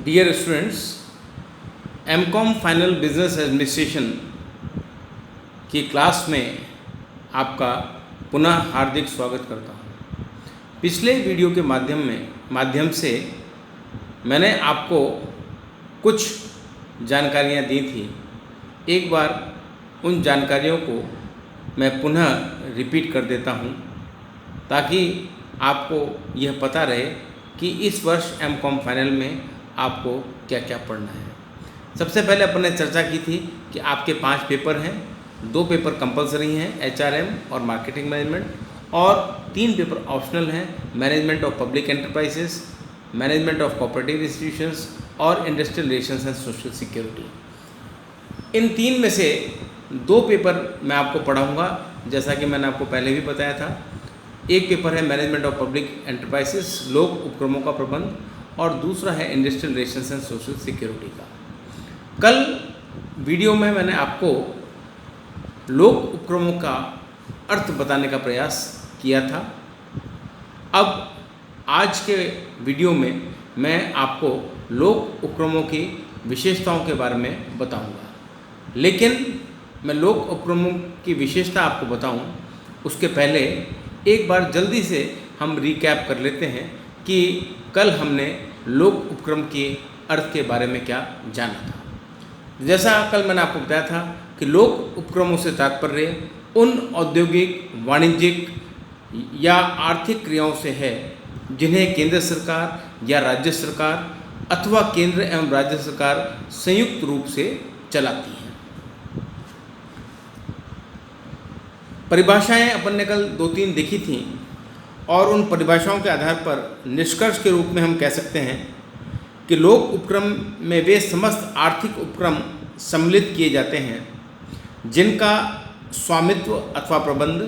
Dear students, MCom final business administration की class में आपका पुनः हार्दिक स्वागत करता हूँ। पिछले वीडियो के माध्यम से मैंने आपको कुछ जानकारियाँ दी थी। एक बार उन जानकारियों को मैं पुनः रिपीट कर देता हूँ ताकि आपको यह पता रहे कि इस वर्ष एमकॉम फाइनल में आपको क्या क्या पढ़ना है। सबसे पहले अपन ने चर्चा की थी कि आपके 5 पेपर हैं, 2 पेपर कंपलसरी हैं, एचआरएम और मार्केटिंग मैनेजमेंट, और 3 पेपर ऑप्शनल हैं, management of public enterprises, management of cooperative institutions और industrial relations and social security. इन 3 में से 2 पेपर मैं आपको पढ़ाऊँगा, जैसा कि मैंने आपको पहले भी बताया था। एक पेपर है मैनेजमेंट ऑफ पब्लिक एंटरप्राइजेस, लोक उपक्रमों का प्रबंध, और दूसरा है industrial relations and social security का। कल वीडियो में मैंने आपको लोक उपक्रमों का अर्थ बताने का प्रयास किया था। अब आज के वीडियो में मैं आपको लोक उपक्रमों की विशेषताओं के बारे में बताऊंगा। लेकिन मैं लोक उपक्रमों की विशेषता आपको बताऊं उसके पहले एक बार जल्दी से हम रिकैप कर लेते हैं कि कल हमने लोक उपक्रम के अर्थ के बारे में क्या जाना था। जैसा कल मैंने आपको बताया था कि लोक उपक्रमों से तात्पर्य उन औद्योगिक, वाणिज्यिक या आर्थिक क्रियाओं से है जिन्हें केंद्र सरकार या राज्य सरकार अथवा केंद्र एवं राज्य सरकार संयुक्त रूप से चलाती हैं। परिभाषाएं अपन ने कल 2-3 देखी थीं और उन परिभाषाओं के आधार पर निष्कर्ष के रूप में हम कह सकते हैं कि लोक उपक्रम में वे समस्त आर्थिक उपक्रम सम्मिलित किए जाते हैं जिनका स्वामित्व अथवा प्रबंध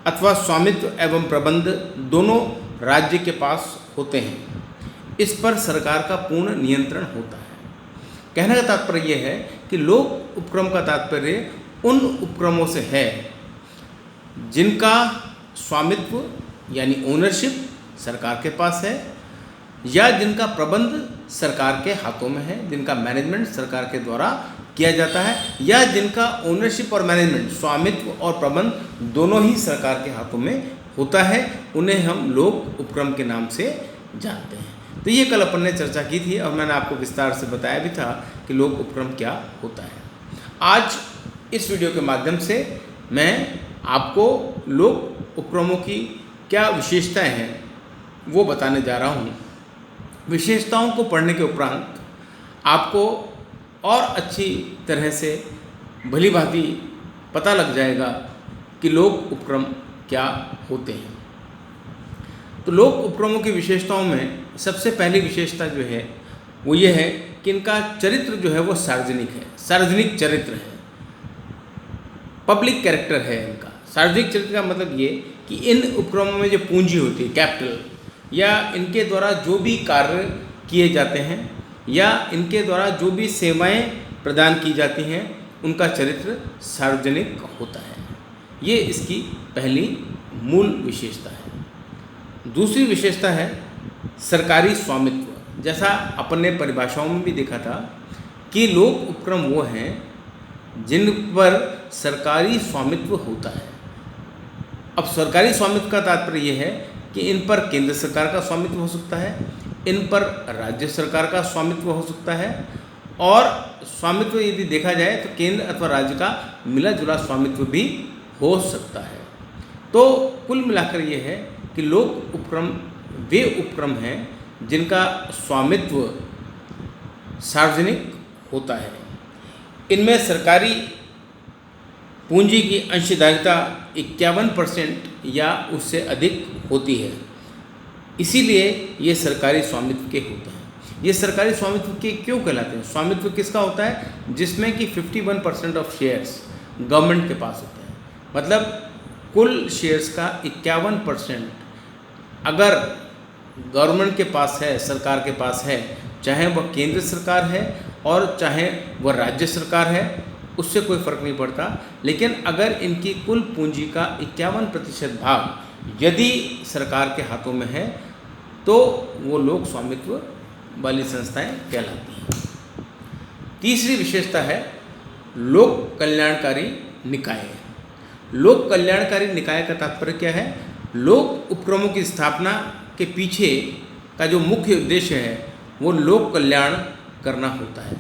अथवा स्वामित्व एवं प्रबंध दोनों राज्य के पास होते हैं। इस पर सरकार का पूर्ण नियंत्रण होता है। कहने का तात्पर्य यह है कि लोक उपक्रम का तात्पर्य उन उपक्रमों से है जिनका स्वामित्व यानी ओनरशिप सरकार के पास है, या जिनका प्रबंध सरकार के हाथों में है, जिनका मैनेजमेंट सरकार के द्वारा किया जाता है, या जिनका ओनरशिप और मैनेजमेंट, स्वामित्व और प्रबंध दोनों ही सरकार के हाथों में होता है। उन्हें हम लोक उपक्रम के नाम से जानते हैं। तो ये कल अपन ने चर्चा की थी और मैंने आपको विस्तार से बताया भी था कि लोक उपक्रम क्या होता है। आज इस वीडियो के माध्यम से मैं आपको लोक उपक्रमों की क्या विशेषताएं हैं वो बताने जा रहा हूँ। विशेषताओं को पढ़ने के उपरांत आपको और अच्छी तरह से भली भांति पता लग जाएगा कि लोक उपक्रम क्या होते हैं। तो लोक उपक्रमों की विशेषताओं में सबसे पहली विशेषता जो है वो ये है कि इनका चरित्र जो है वो सार्वजनिक है, सार्वजनिक चरित्र है, पब्लिक कैरेक्टर है इनका। सार्वजनिक चरित्र का मतलब ये कि इन उपक्रमों में जो पूंजी होती है, कैपिटल, या इनके द्वारा जो भी कार्य किए जाते हैं या इनके द्वारा जो भी सेवाएं प्रदान की जाती हैं उनका चरित्र सार्वजनिक होता है। ये इसकी पहली मूल विशेषता है। दूसरी विशेषता है सरकारी स्वामित्व। जैसा अपन ने परिभाषाओं में भी देखा था कि लोक उपक्रम वो हैं जिन पर सरकारी स्वामित्व होता है। अब सरकारी स्वामित्व का तात्पर्य यह है कि इन पर केंद्र सरकार का स्वामित्व हो सकता है, इन पर राज्य सरकार का स्वामित्व हो सकता है, और स्वामित्व यदि देखा जाए तो केंद्र अथवा राज्य का मिला जुला स्वामित्व भी हो सकता है। तो कुल मिलाकर ये है कि लोक उपक्रम वे उपक्रम हैं जिनका स्वामित्व सार्वजनिक होता है। इनमें सरकारी पूंजी की अंशधारिता 51% या उससे अधिक होती है। इसीलिए ये सरकारी स्वामित्व के होते हैं। ये सरकारी स्वामित्व के क्यों कहलाते हैं? स्वामित्व किसका होता है? जिसमें कि 51% ऑफ शेयर्स गवर्नमेंट के पास होते हैं। मतलब कुल शेयर्स का 51% अगर गवर्नमेंट के पास है, सरकार के पास है, चाहे वह केंद्र सरकार है और चाहे वह राज्य सरकार है, उससे कोई फ़र्क नहीं पड़ता। लेकिन अगर इनकी कुल पूंजी का 51% भाग यदि सरकार के हाथों में है तो वो लोक स्वामित्व वाली संस्थाएं कहलाती हैं। तीसरी विशेषता है लोक कल्याणकारी निकाय। लोक कल्याणकारी निकाय का तात्पर्य क्या है? लोक उपक्रमों की स्थापना के पीछे का जो मुख्य उद्देश्य है वो लोक कल्याण करना होता है,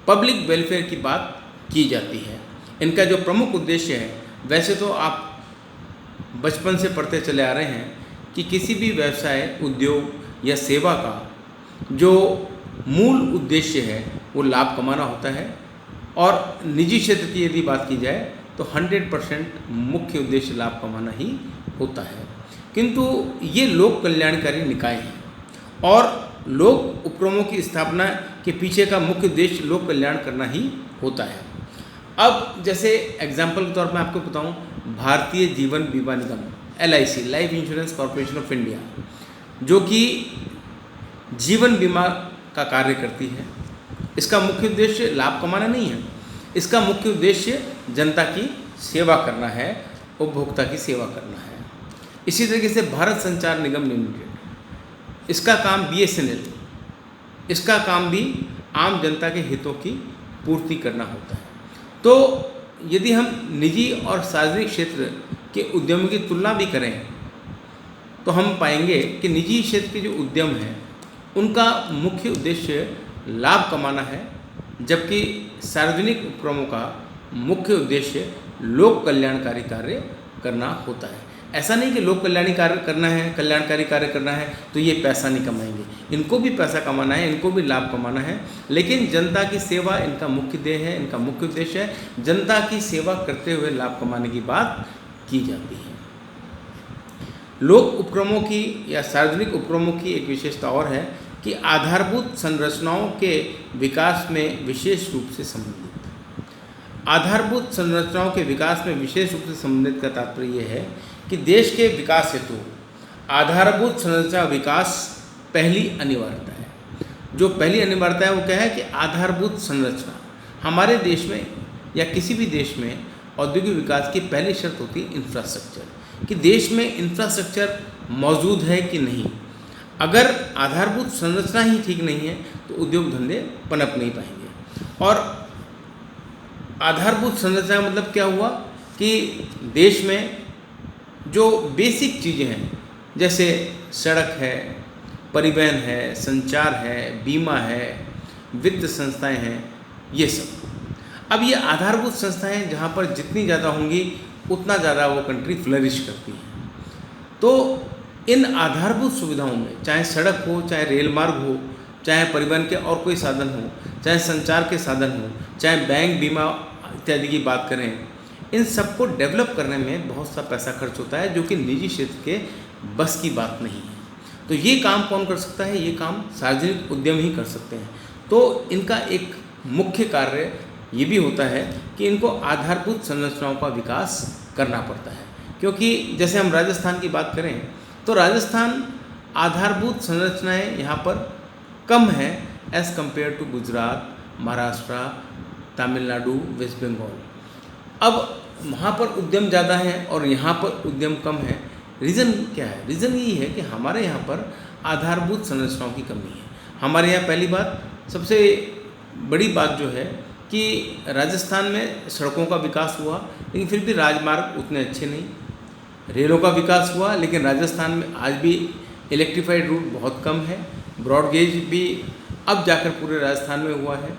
पब्लिक वेलफेयर की बात की जाती है। इनका जो प्रमुख उद्देश्य है, वैसे तो आप बचपन से पढ़ते चले आ रहे हैं कि किसी भी व्यवसाय, उद्योग या सेवा का जो मूल उद्देश्य है वो लाभ कमाना होता है, और निजी क्षेत्र की यदि बात की जाए तो 100% मुख्य उद्देश्य लाभ कमाना ही होता है। किंतु ये लोक कल्याणकारी निकाय हैं और लोक उपक्रमों की स्थापना के पीछे का मुख्य उद्देश्य लोक कल्याण करना ही होता है। अब जैसे एग्जाम्पल के तौर पर आपको बताऊं, भारतीय जीवन बीमा निगम LIC, life insurance corporation of India, जो कि जीवन बीमा का कार्य करती है, इसका मुख्य उद्देश्य लाभ कमाना नहीं है। इसका मुख्य उद्देश्य जनता की सेवा करना है, उपभोक्ता की सेवा करना है। इसी तरीके से भारत संचार निगम लिमिटेड, इसका काम BSNL, इसका काम भी आम जनता के हितों की पूर्ति करना होता है। तो यदि हम निजी और सार्वजनिक क्षेत्र के उद्यमों की तुलना भी करें तो हम पाएंगे कि निजी क्षेत्र के जो उद्यम हैं उनका मुख्य उद्देश्य लाभ कमाना है, जबकि सार्वजनिक उपक्रमों का मुख्य उद्देश्य लोक कल्याणकारी कार्य करना होता है। ऐसा नहीं कि लोक कल्याणकारी कार्य करना है तो ये पैसा नहीं कमाएंगे, इनको भी पैसा कमाना है, इनको भी लाभ कमाना है, लेकिन जनता की सेवा इनका मुख्य ध्येय है, इनका मुख्य उद्देश्य है। जनता की सेवा करते हुए लाभ कमाने की बात की जाती है। लोक उपक्रमों की या सार्वजनिक उपक्रमों की एक विशेषता और है कि आधारभूत संरचनाओं के विकास में विशेष रूप से संबंधित। आधारभूत संरचनाओं के विकास में विशेष रूप से संबंधित का तात्पर्य यह है कि देश के विकास हेतु आधारभूत संरचना विकास पहली अनिवार्यता है। जो पहली अनिवार्यता है वो क्या है कि आधारभूत संरचना। हमारे देश में या किसी भी देश में औद्योगिक विकास की पहली शर्त होती है इंफ्रास्ट्रक्चर, कि देश में इंफ्रास्ट्रक्चर मौजूद है कि नहीं। अगर आधारभूत संरचना ही ठीक नहीं है तो उद्योग धंधे पनप नहीं पाएंगे। और आधारभूत संरचना मतलब क्या हुआ कि देश में जो बेसिक चीज़ें हैं, जैसे सड़क है, परिवहन है, संचार है, बीमा है, वित्त संस्थाएं हैं, ये सब। अब ये आधारभूत संस्थाएं जहाँ पर जितनी ज़्यादा होंगी उतना ज़्यादा वो कंट्री फ्लरिश करती है। तो इन आधारभूत सुविधाओं में, चाहे सड़क हो, चाहे रेल मार्ग हो, चाहे परिवहन के और कोई साधन हो, चाहे संचार के साधन हो, चाहे बैंक, बीमा इत्यादि की बात करें, इन सबको डेवलप करने में बहुत सा पैसा खर्च होता है, जो कि निजी क्षेत्र के बस की बात नहीं है। तो ये काम कौन कर सकता है? ये काम सार्वजनिक उद्यम ही कर सकते हैं। तो इनका एक मुख्य कार्य ये भी होता है कि इनको आधारभूत संरचनाओं का विकास करना पड़ता है। क्योंकि जैसे हम राजस्थान की बात करें तो राजस्थान आधारभूत संरचनाएं यहाँ पर कम हैं as compare to Gujarat, Maharashtra, Tamil Nadu, West Bengal. अब वहाँ पर उद्यम ज़्यादा हैं और यहाँ पर उद्यम कम है। रीज़न क्या है? रीज़न यही है कि हमारे यहाँ पर आधारभूत संरचनाओं की कमी है। हमारे यहाँ पहली बात, सबसे बड़ी बात जो है कि राजस्थान में सड़कों का विकास हुआ लेकिन फिर भी राजमार्ग उतने अच्छे नहीं। रेलों का विकास हुआ लेकिन राजस्थान में आज भी इलेक्ट्रीफाइड रूट बहुत कम है। ब्रॉड गेज भी अब जाकर पूरे राजस्थान में हुआ है।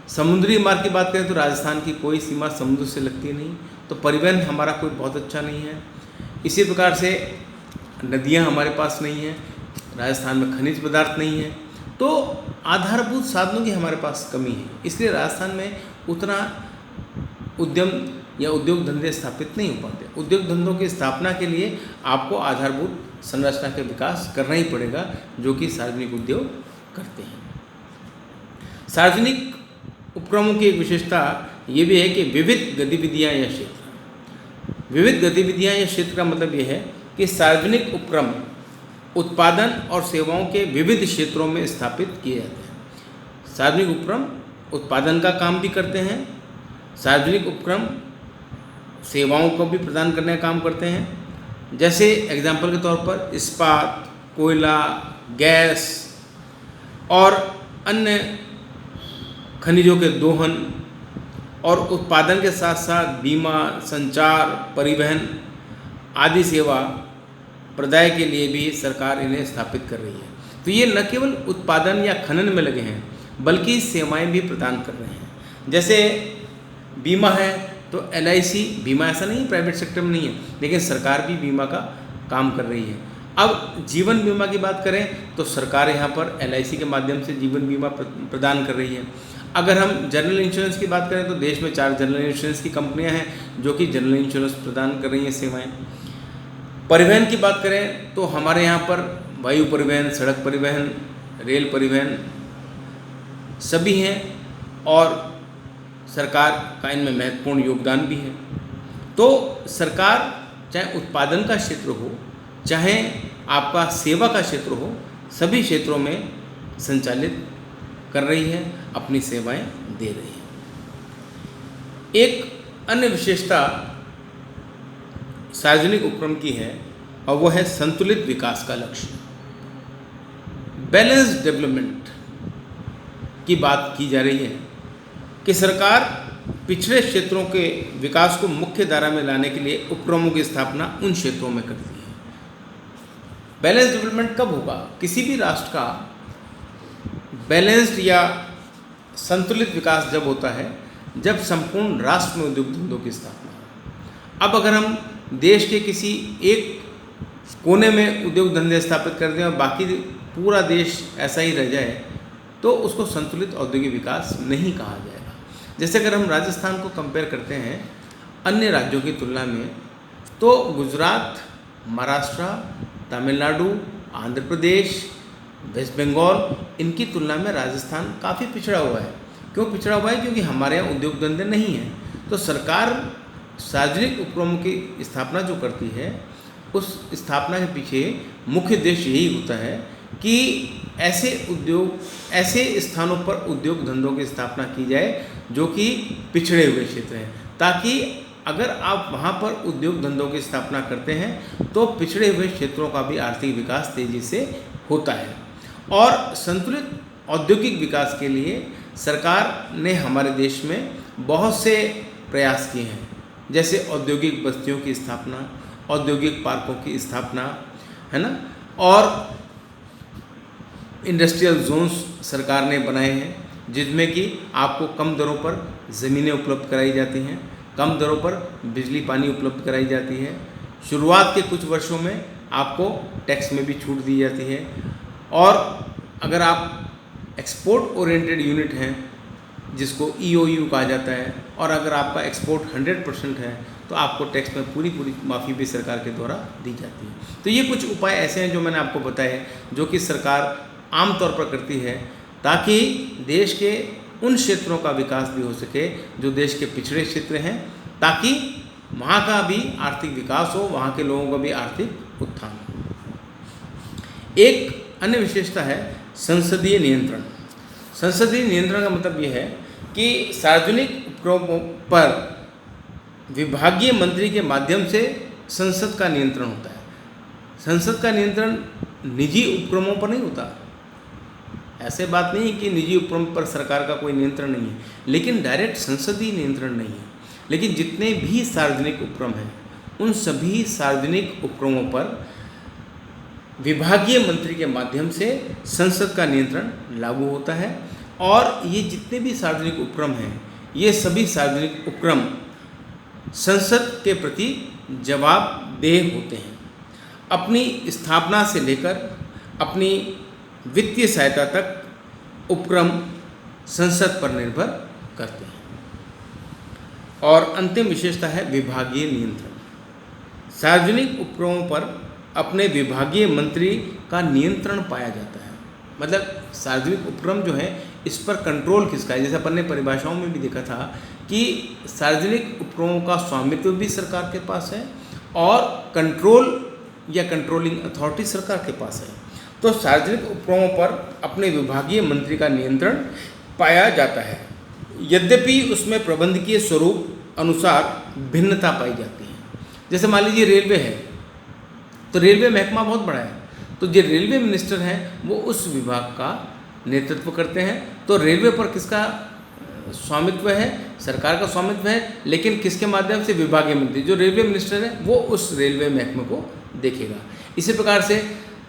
समुद्री मार्ग की बात करें तो राजस्थान की कोई सीमा समुद्र से लगती नहीं, तो परिवहन हमारा कोई बहुत अच्छा नहीं है। इसी प्रकार से नदियाँ हमारे पास नहीं हैं, राजस्थान में खनिज पदार्थ नहीं है, तो आधारभूत साधनों की हमारे पास कमी है। इसलिए राजस्थान में उतना उद्यम या उद्योग धंधे स्थापित नहीं हो पाते। उद्योग धंधों की स्थापना के लिए आपको आधारभूत संरचना का विकास करना ही पड़ेगा, जो कि सार्वजनिक उद्योग करते हैं। सार्वजनिक उपक्रमों की एक विशेषता ये भी है कि विविध गतिविधियाँ या क्षेत्र। विविध गतिविधियाँ या क्षेत्र का मतलब ये है कि सार्वजनिक उपक्रम उत्पादन और सेवाओं के विविध क्षेत्रों में स्थापित किए जाते हैं। सार्वजनिक उपक्रम उत्पादन का काम भी करते हैं, सार्वजनिक उपक्रम सेवाओं को भी प्रदान करने का काम करते हैं। जैसे एग्जाम्पल के तौर पर इस्पात, कोयला, गैस, और अन्य खनिजों के दोहन और उत्पादन के साथ साथ बीमा, संचार, परिवहन आदि सेवा प्रदाय के लिए भी सरकार इन्हें स्थापित कर रही है। तो ये न केवल उत्पादन या खनन में लगे हैं बल्कि सेवाएं भी प्रदान कर रहे हैं। जैसे बीमा है तो LIC, बीमा ऐसा नहीं प्राइवेट सेक्टर में नहीं है, लेकिन सरकार भी बीमा का काम कर रही है। अब जीवन बीमा की बात करें तो सरकार यहाँ पर LIC के माध्यम से जीवन बीमा प्रदान कर रही है। अगर हम जनरल इंश्योरेंस की बात करें तो देश में 4 जनरल इंश्योरेंस की कंपनियां हैं जो कि जनरल इंश्योरेंस प्रदान कर रही हैं सेवाएं। परिवहन की बात करें तो हमारे यहाँ पर वायु परिवहन, सड़क परिवहन, रेल परिवहन सभी हैं और सरकार का इनमें महत्वपूर्ण योगदान भी है। तो सरकार चाहे उत्पादन का क्षेत्र हो, चाहे आपका सेवा का क्षेत्र हो, सभी क्षेत्रों में संचालित कर रही है, अपनी सेवाएं दे रही है। एक अन्य विशेषता सार्वजनिक उपक्रम की है और वो है संतुलित विकास का लक्ष्य। बैलेंस्ड डेवलपमेंट की बात की जा रही है कि सरकार पिछड़े क्षेत्रों के विकास को मुख्य धारा में लाने के लिए उपक्रमों की स्थापना उन क्षेत्रों में करती है। बैलेंस्ड डेवलपमेंट कब होगा? किसी भी राष्ट्र का बैलेंस्ड या संतुलित विकास जब होता है जब संपूर्ण राष्ट्र में उद्योग धंधों की स्थापना हो। अब अगर हम देश के किसी एक कोने में उद्योग धंधे स्थापित कर दें और बाकी पूरा देश ऐसा ही रह जाए तो उसको संतुलित औद्योगिक विकास नहीं कहा जाएगा। जैसे अगर हम राजस्थान को कंपेयर करते हैं अन्य राज्यों की तुलना में तो गुजरात, महाराष्ट्र, तमिलनाडु, आंध्र प्रदेश, वेस्ट बंगाल, इनकी तुलना में राजस्थान काफ़ी पिछड़ा हुआ है। क्यों पिछड़ा हुआ है? क्योंकि हमारे यहाँ उद्योग धंधे नहीं हैं। तो सरकार सार्वजनिक उपक्रमों की स्थापना जो करती है उस स्थापना के पीछे मुख्य उद्देश्य यही होता है कि ऐसे स्थानों पर उद्योग धंधों की स्थापना की जाए जो कि पिछड़े हुए क्षेत्र हैं, ताकि अगर आप वहाँ पर उद्योग धंधों की स्थापना करते हैं तो पिछड़े हुए क्षेत्रों का भी आर्थिक विकास तेज़ी से होता है। और संतुलित औद्योगिक विकास के लिए सरकार ने हमारे देश में बहुत से प्रयास किए हैं, जैसे औद्योगिक बस्तियों की स्थापना, औद्योगिक पार्कों की स्थापना, है ना, और इंडस्ट्रियल जोन्स सरकार ने बनाए हैं जिसमें कि आपको कम दरों पर ज़मीनें उपलब्ध कराई जाती हैं, कम दरों पर बिजली पानी उपलब्ध कराई जाती है। शुरुआत के कुछ वर्षों में आपको टैक्स में भी छूट दी जाती है और अगर आप एक्सपोर्ट ओरिएंटेड यूनिट हैं जिसको EOU कहा जाता है और अगर आपका एक्सपोर्ट 100% है तो आपको टैक्स में पूरी माफ़ी भी सरकार के द्वारा दी जाती है। तो ये कुछ उपाय ऐसे हैं जो मैंने आपको बताए जो कि सरकार आमतौर पर करती है ताकि देश के उन क्षेत्रों का विकास भी हो सके जो देश के पिछड़े क्षेत्र हैं, ताकि वहाँ का भी आर्थिक विकास हो, वहाँ के लोगों का भी आर्थिक उत्थान हो। एक अन्य विशेषता है संसदीय नियंत्रण। संसदीय नियंत्रण का मतलब ये है कि सार्वजनिक उपक्रमों पर विभागीय मंत्री के माध्यम से संसद का नियंत्रण होता है। संसद का नियंत्रण निजी उपक्रमों पर नहीं होता। ऐसे बात नहीं है कि निजी उपक्रम पर सरकार का कोई नियंत्रण नहीं है, लेकिन डायरेक्ट संसदीय नियंत्रण नहीं है। लेकिन जितने भी सार्वजनिक उपक्रम हैं उन सभी सार्वजनिक उपक्रमों पर विभागीय मंत्री के माध्यम से संसद का नियंत्रण लागू होता है। और ये जितने भी सार्वजनिक उपक्रम हैं ये सभी सार्वजनिक उपक्रम संसद के प्रति जवाबदेह होते हैं। अपनी स्थापना से लेकर अपनी वित्तीय सहायता तक उपक्रम संसद पर निर्भर करते हैं। और अंतिम विशेषता है विभागीय नियंत्रण। सार्वजनिक उपक्रमों पर अपने विभागीय मंत्री का नियंत्रण पाया जाता है। मतलब सार्वजनिक उपक्रम जो है इस पर कंट्रोल किसका है? जैसे अपन ने परिभाषाओं में भी देखा था कि सार्वजनिक उपक्रमों का स्वामित्व भी सरकार के पास है और कंट्रोल या कंट्रोलिंग अथॉरिटी सरकार के पास है। तो सार्वजनिक उपक्रमों पर अपने विभागीय मंत्री का नियंत्रण पाया जाता है, यद्यपि उसमें प्रबंधकीय स्वरूप अनुसार भिन्नता पाई जाती है। जैसे मान लीजिए रेलवे है तो रेलवे महकमा बहुत बड़ा है, तो जो रेलवे मिनिस्टर हैं वो उस विभाग का नेतृत्व करते हैं। तो रेलवे पर किसका स्वामित्व है? सरकार का स्वामित्व है, लेकिन किसके माध्यम से? विभागीय मंत्री, जो रेलवे मिनिस्टर है वो उस रेलवे महकमे को देखेगा। इसी प्रकार से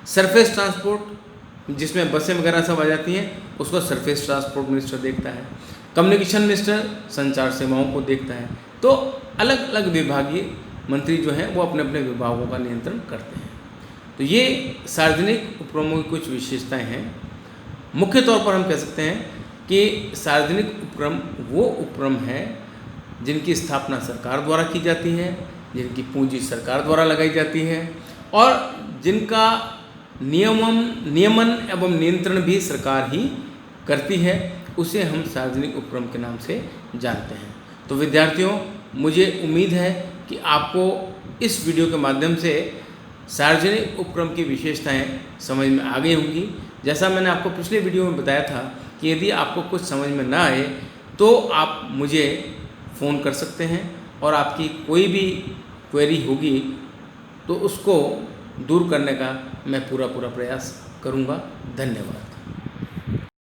सरफेस ट्रांसपोर्ट, जिसमें बसें वगैरह सब आ जाती हैं, उसको सरफेस ट्रांसपोर्ट मिनिस्टर देखता है। कम्युनिकेशन मिनिस्टर संचार सेवाओं को देखता है। तो अलग अलग विभागीय मंत्री जो हैं वो अपने अपने विभागों का नियंत्रण करते हैं। तो ये सार्वजनिक उपक्रमों की कुछ विशेषताएं हैं। मुख्य तौर पर हम कह सकते हैं कि सार्वजनिक उपक्रम वो उपक्रम है जिनकी स्थापना सरकार द्वारा की जाती है, जिनकी पूंजी सरकार द्वारा लगाई जाती है और जिनका नियमन एवं नियंत्रण भी सरकार ही करती है, उसे हम सार्वजनिक उपक्रम के नाम से जानते हैं। तो विद्यार्थियों, मुझे उम्मीद है कि आपको इस वीडियो के माध्यम से सार्वजनिक उपक्रम की विशेषताएं समझ में आ गई होंगी। जैसा मैंने आपको पिछले वीडियो में बताया था कि यदि आपको कुछ समझ में ना आए तो आप मुझे फ़ोन कर सकते हैं और आपकी कोई भी क्वेरी होगी तो उसको दूर करने का मैं पूरा प्रयास करूँगा। धन्यवाद।